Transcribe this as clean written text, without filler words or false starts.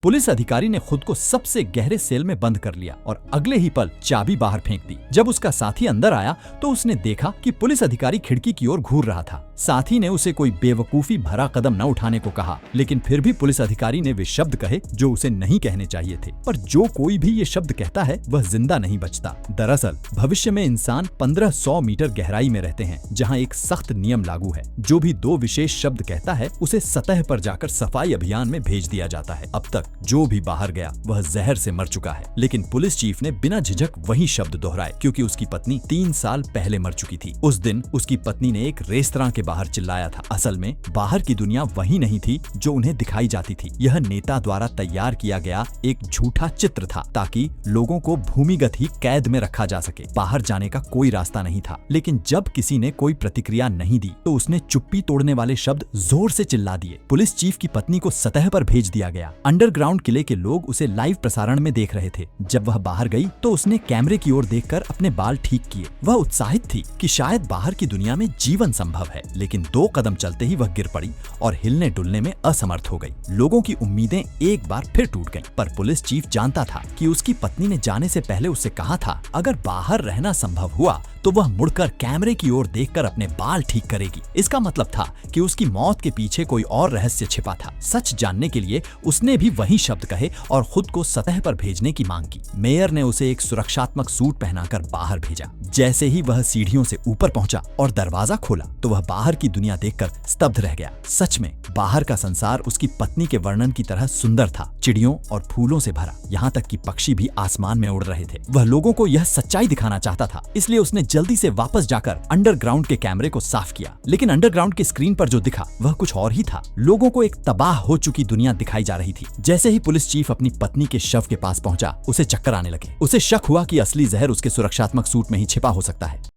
Police अधिकारी ने खुद को सबसे गहरे सेल में बंद कर लिया और अगले ही पल चाबी बाहर फेंक दी। जब उसका साथी अंदर आया तो उसने देखा कि पुलिस अधिकारी खिड़की की ओर घूर रहा था। साथी ने उसे कोई बेवकूफी भरा कदम न उठाने को कहा, लेकिन फिर भी पुलिस अधिकारी ने वे शब्द कहे जो उसे नहीं कहने चाहिए थे। पर जो कोई भी ये शब्द कहता है वह जिंदा नहीं बचता। दरअसल भविष्य में इंसान 1500 मीटर गहराई में रहते हैं, जहाँ एक सख्त नियम लागू है। जो भी 2 विशेष शब्द कहता है उसे सतह पर जाकर सफाई अभियान में भेज दिया जाता है। अब तक जो भी बाहर गया वह जहर से मर चुका है, लेकिन पुलिस चीफ ने बिना झिझक वही शब्द दोहराए, क्योंकि उसकी पत्नी 3 साल पहले मर चुकी थी। उस दिन उसकी पत्नी ने एक रेस्तरां के बाहर चिल्लाया था। असल में बाहर की दुनिया वही नहीं थी जो उन्हें दिखाई जाती थी। यह नेता द्वारा तैयार किया गया एक झूठा चित्र था, ताकि लोगों को भूमिगत ही कैद में रखा जा सके। बाहर जाने का कोई रास्ता नहीं था। लेकिन जब किसी ने कोई प्रतिक्रिया नहीं दी तो उसने चुप्पी तोड़ने वाले शब्द जोर से चिल्ला दिए। पुलिस चीफ की पत्नी को सतह पर भेज दिया गया। अंडरग्राउंड किले के लोग उसे लाइव प्रसारण में देख रहे थे। जब वह बाहर गई तो उसने कैमरे की ओर देखकर अपने बाल ठीक किए। वह उत्साहित थी कि शायद बाहर की दुनिया में जीवन संभव है, लेकिन 2 कदम चलते ही वह गिर पड़ी और हिलने डुलने में असमर्थ हो गई। लोगों की उम्मीदें एक बार फिर टूट गईं। पर पुलिस चीफ जानता था कि उसकी पत्नी ने जाने से पहले उससे कहा था, अगर बाहर रहना संभव हुआ तो वह मुड़कर कैमरे की ओर देखकर अपने बाल ठीक करेगी। इसका मतलब था कि उसकी मौत के पीछे कोई और रहस्य छिपा था। सच जानने के लिए उसने भी वही शब्द कहे और खुद को सतह पर भेजने की मांग की। मेयर ने उसे एक सुरक्षात्मक सूट पहनाकर बाहर भेजा। जैसे ही वह सीढ़ियों से ऊपर पहुंचा और दरवाजा खोला तो वह बाहर की दुनिया देखकर स्तब्ध रह गया। सच में बाहर का संसार उसकी पत्नी के वर्णन की तरह सुंदर था, चिड़ियों और फूलों से भरा, यहाँ तक कि पक्षी भी आसमान में उड़ रहे थे। वह लोगों को यह सच्चाई दिखाना चाहता था, इसलिए उसने जल्दी से वापस जाकर अंडरग्राउंड के कैमरे को साफ किया। लेकिन अंडरग्राउंड के स्क्रीन पर जो दिखा वह कुछ और ही था। लोगों को एक तबाह हो चुकी दुनिया दिखाई जा रही थी। जैसे ही पुलिस चीफ अपनी पत्नी के शव के पास पहुंचा, उसे चक्कर आने लगे। उसे शक हुआ कि असली जहर उसके सुरक्षात्मक सूट में ही छिपा हो सकता है।